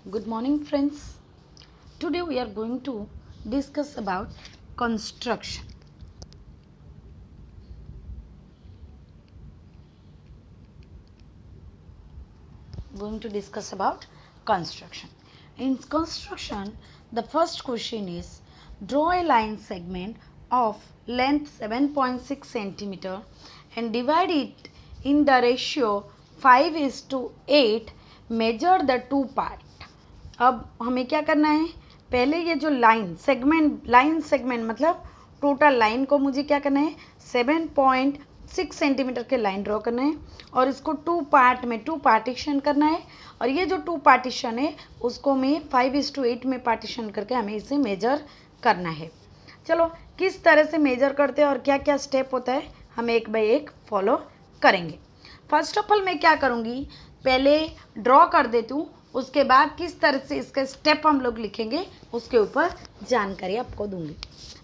Good morning, friends. Today we are going to discuss about construction. Going to discuss about construction. In construction, the first question is draw a line segment of length 7.6 centimeter and divide it in the ratio 5:8. Measure the two part. अब हमें क्या करना है, पहले ये जो line segment मतलब total line को मुझे क्या करना है 7.6 सेंटीमीटर के लाइन ड्रॉ करना है और इसको टू पार्टीशन करना है और ये जो टू पार्टीशन है उसको मैं 5:8 में पार्टीशन करके हमें इसे मेजर करना है। चलो किस तरह से मेजर करते हैं और क्या क्या स्टेप होता है हम एक बाय एक फॉलो करेंगे। फर्स्ट ऑफ ऑल मैं क्या करूँगी, पहले ड्रॉ कर देती हूँ, उसके बाद किस तरह से इसका स्टेप हम लोग लिखेंगे उसके ऊपर जानकारी आपको दूंगी।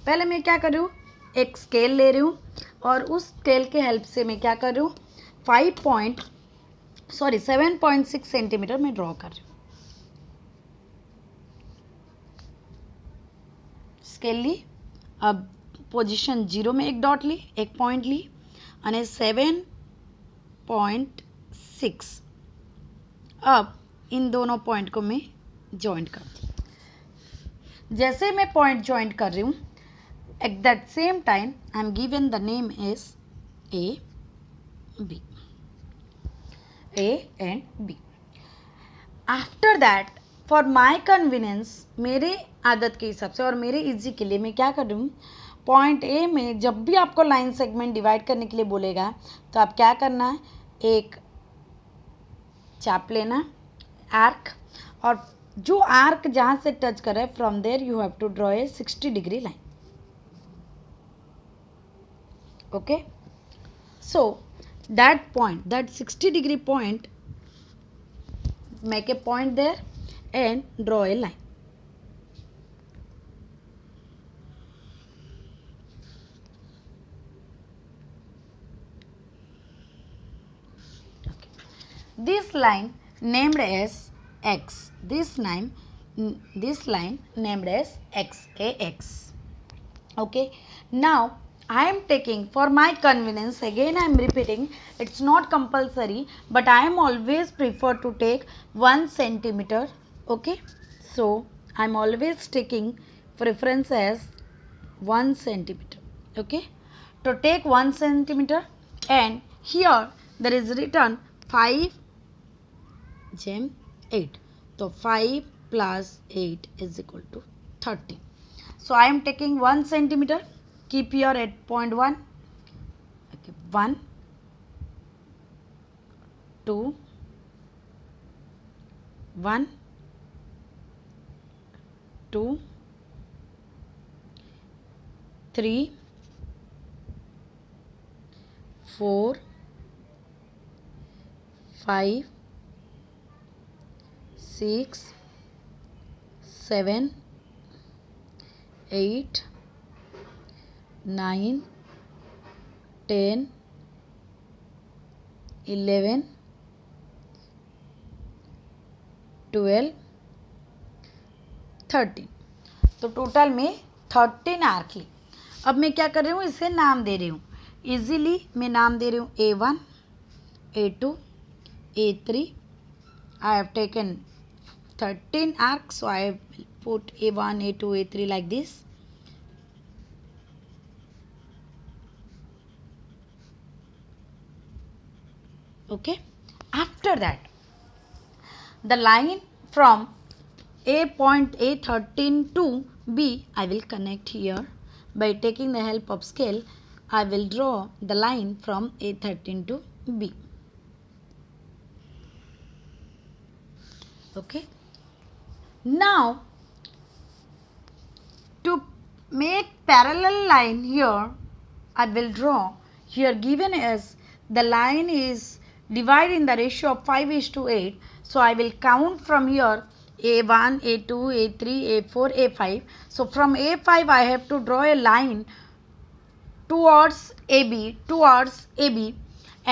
पहले मैं क्या कर रही हूँ, एक स्केल ले रही हूँ और उस स्केल के हेल्प से मैं क्या कर रही हूँ 7.6 सेंटीमीटर में ड्रॉ कर रही हूँ। स्केल ली, अब पोजीशन 0 में एक डॉट ली, एक पॉइंट ली અને 7.6 अब इन दोनों पॉइंट को मैं जॉइंट करती हूँ। जैसे मैं पॉइंट जॉइंट कर रही हूँ at that same time I am given the name is A and B. After that for my convenience, मेरे आदत के हिसाब से और मेरे इजी के लिए मैं क्या कर रही हूँ, पॉइंट ए में जब भी आपको लाइन सेगमेंट डिवाइड करने के लिए बोलेगा तो आप क्या करना है, एक चाप लेना आर्क और जो आर्क जहाँ से टच कर रहा है from there you have to draw a 60 degree line. Okay, so that point, that 60 degree point, make a point there and draw a line. This line named as x. This line named as x, ax. Okay. Now I am taking, for my convenience, again I am repeating, it's not compulsory, but I am always prefer to take 1 centimeter. Okay. So I am always taking preference as 1 centimeter. Okay. To take 1 centimeter and here there is written 5 Gem 8. So 5 plus 8 is equal to 30. So I am taking 1 centimeter. Keep here at point 1. Okay, 1, 2, 1, 2, 3, 4, 5, 6, 7, 8, 9, 10, 11, 12, 13। तो total में 13 arc ली। अब मैं क्या कर रही हूँ, इसे नाम दे रही हूँ। इजीली मैं नाम दे रही हूँ A1, A2, A3। I have taken 13 arcs, so I have put A1, A2, A3 like this. Okay. After that, the line from point A13 to B, I will connect here. By taking the help of scale, I will draw the line from A13 to B. Okay. Now to make parallel line here, I will draw here given as the line is divided in the ratio of 5:8. So I will count from here A1, A2, A3, A4, A5. So from A5 I have to draw a line towards AB,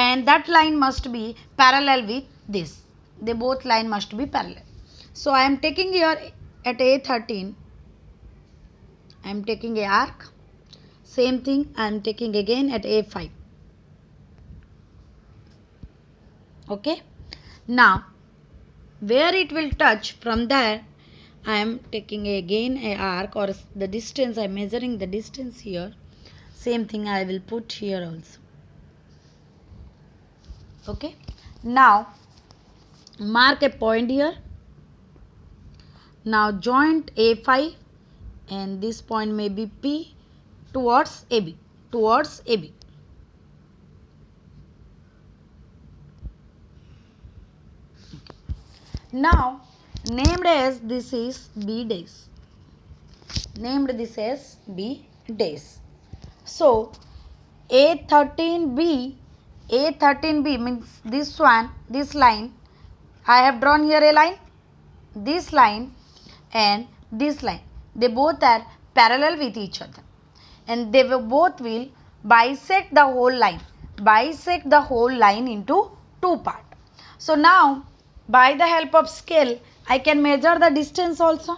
and that line must be parallel with this. They both line must be parallel. So I am taking here at A13, I am taking a arc. Same thing I am taking again at A5. Okay. Now where it will touch, from there I am taking again a arc, or the distance, I am measuring the distance here. Same thing I will put here also. Okay. Now mark a point here. Now joint A5 and this point may be P towards AB. Towards AB. Now named as this is B days. Named this as B days. So A13B means this one, this line. I have drawn here a line, this line and this line. They both are parallel with each other, and they both will bisect the whole line. Bisect the whole line into two parts. So now by the help of scale I can measure the distance also.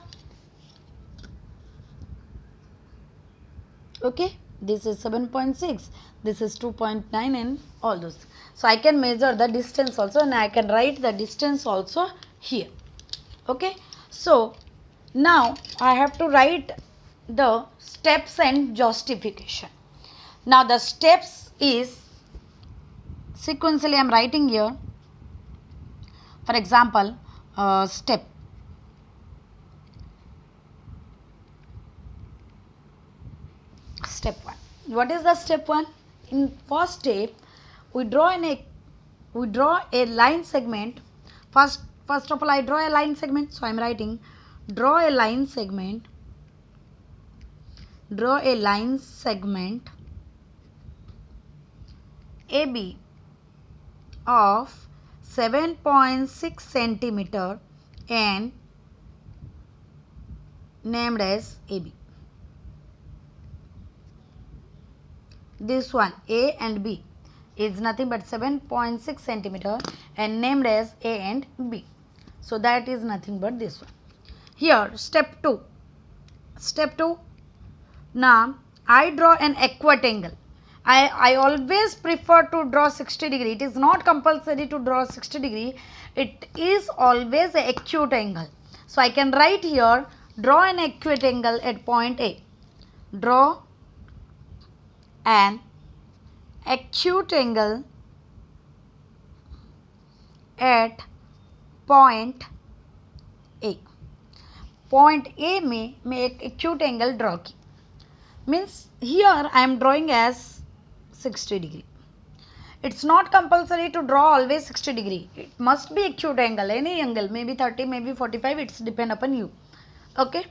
Okay, this is 7.6, this is 2.9 and all those. So I can measure the distance also, and I can write the distance also here. Okay, so now I have to write the steps and justification. Now the steps is sequentially I am writing here. For example, step. Step 1. What is the step 1? In first step, we draw a line segment. First of all, I draw a line segment. So I am writing, draw a line segment. Draw a line segment AB of 7.6 centimeter and named as AB. This one A and B is nothing but 7.6 centimeter and named as A and B. So that is nothing but this one. Here step 2. Step 2. Now I draw an acute angle. I always prefer to draw 60 degree. It is not compulsory to draw 60 degree. It is always an acute angle. So I can write here, draw an acute angle at point A. Draw an acute angle at point A. Point A में मैं एक acute angle draw की. Means here I am drawing as 60 degree. It's not compulsory to draw always 60 degree. It must be acute angle, any angle, maybe 30, maybe 45, it's depend upon you. Okay.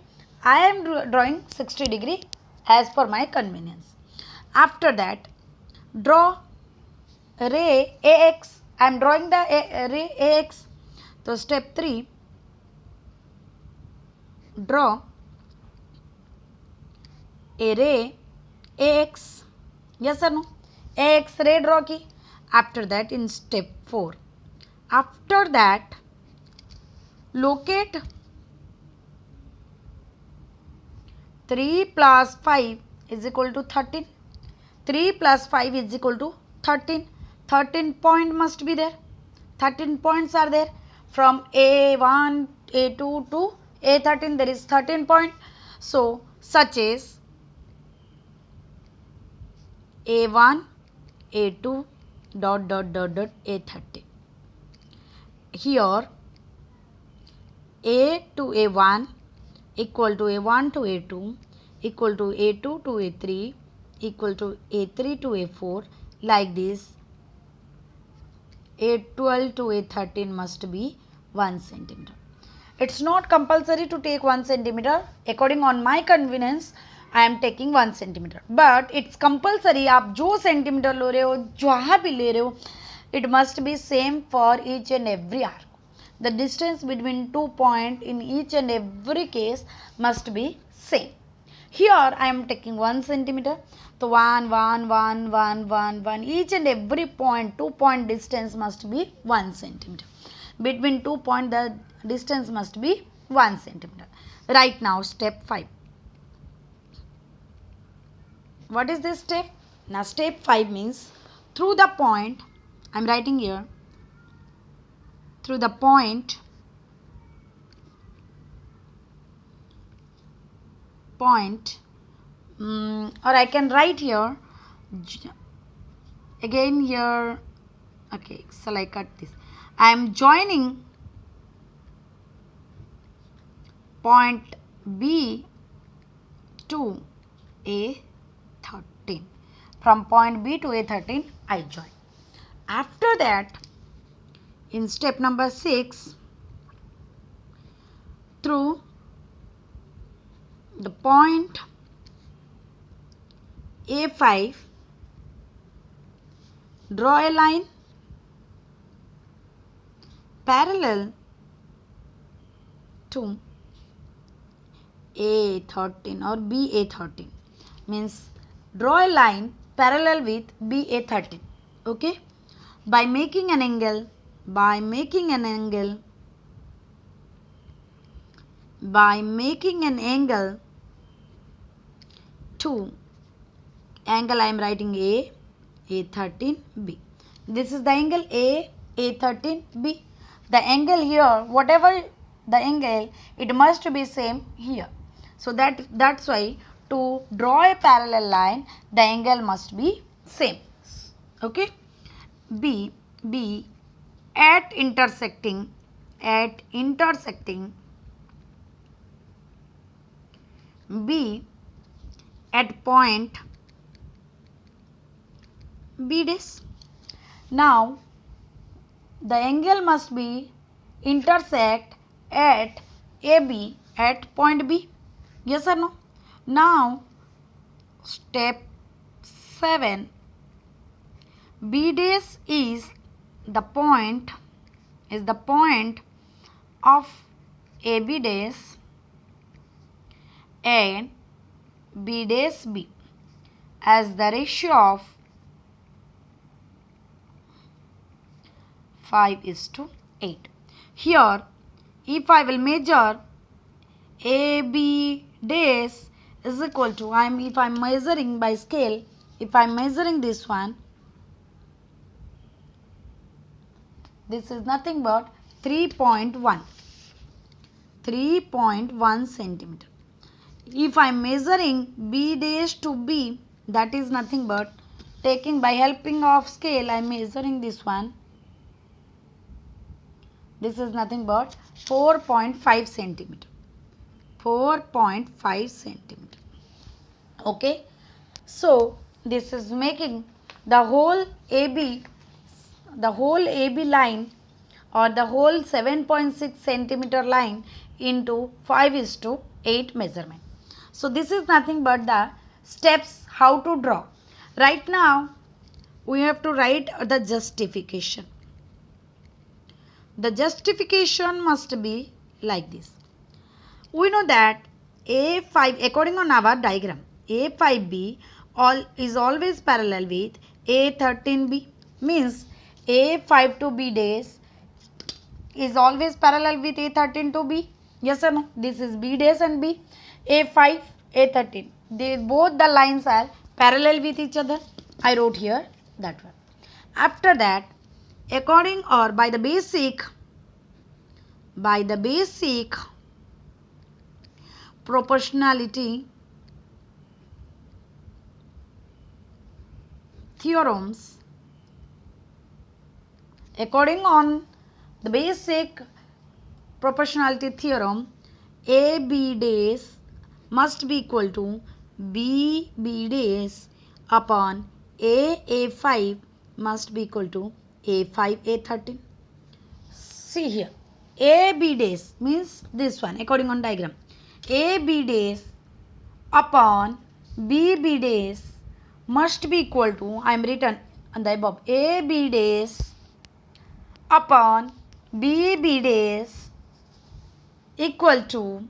I am drawing 60 degree as per my convenience. After that, draw ray AX. I am drawing the ray AX. So step 3, draw a ray AX. Yes or no? AX ray draw की. After that, in step 4, after that, locate 3 plus 5 is equal to 13. 3 plus 5 is equal to 13. 13 point must be there. 13 points are there. From A1, A2 to A13 there is 13 point. So such as A1, A2 dot A13. Here A to A1 equal to A1 to A2 equal to A2 to A3 equal to A3 to A4, like this. A12 to A13 must be 1 centimeter. It's not compulsory to take 1 centimeter. According on my convenience, I am taking 1 centimeter. But it's compulsory. आप जो centimeter लो रहे हो, जहाँ भी ले रहे हो, it must be same for each and every arc. The distance between 2 points in each and every case must be same. Here I am taking 1 centimeter. So 1, 1, 1, 1, 1, 1. Each and every point, 2 point distance must be 1 centimeter. Between 2 points, the distance must be 1 centimeter. Right now step 5. What is this step? Now step 5 means through the point, I am writing here, through the point or I can write here again here. Okay, so I cut this. I am joining point B to A13. From point B to A13 I join. After that, in step number 6, through the point A5, draw a line parallel to A13 or BA13, means draw a line parallel with BA13. Okay, by making an angle to angle, I am writing A13 B. This is the angle A13 B. The angle here, whatever the angle, it must be same here. So that's why to draw a parallel line, the angle must be same. Okay. B at intersecting B at point B dash. Now the angle must be intersect at AB at point B. Yes or no? Now step 7. B dash is the point of AB dash and B dash B as the ratio of 5:8. Here, if I will measure AB dash is equal to, if I am measuring by scale, if I am measuring this one, this is nothing but 3.1 centimeter. If I am measuring B dash to B, that is nothing but taking by helping of scale, I am measuring this one. This is nothing but 4.5 centimeter. 4.5 centimeter. Okay. So this is making the whole AB line or the whole 7.6 centimeter line into 5:8 measurement. So this is nothing but the steps how to draw. Right now we have to write the justification. The justification must be like this. We know that A5, according on our diagram, A5B is always parallel with A13B, means A5 to B dash is always parallel with A13 to B. Yes or no? This is B dash and B. A5, A13. Both the lines are parallel with each other. I wrote here that one. After that, according or by the basic proportionality theorems, according on the basic proportionality theorem, AB dash must be equal to BB dash upon A5 must be equal to A5 A13. See here, AB dash means this one according on diagram. AB dash upon BB dash must be equal to, I am written on the above, AB dash upon BB dash equal to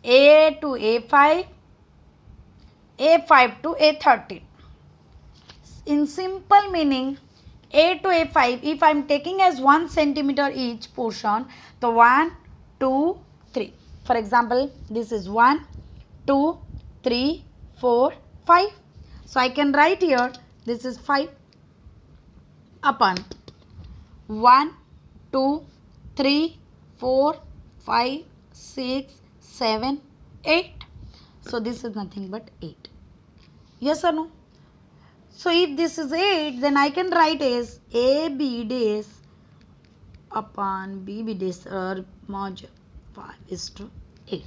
A to A5, A5 to A13. In simple meaning, A to A5, if I am taking as 1 centimeter each portion, the 1, 2, 3. For example, this is 1, 2, 3, 4, 5. So I can write here this is 5 upon 1, 2, 3, 4, 5, 6, 7, 8. So this is nothing but 8. Yes or no? So if this is 8, then I can write as AB days upon BB days or mod 5:8.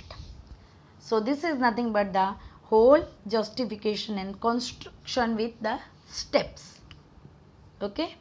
So this is nothing but the whole justification and construction with the steps. Okay.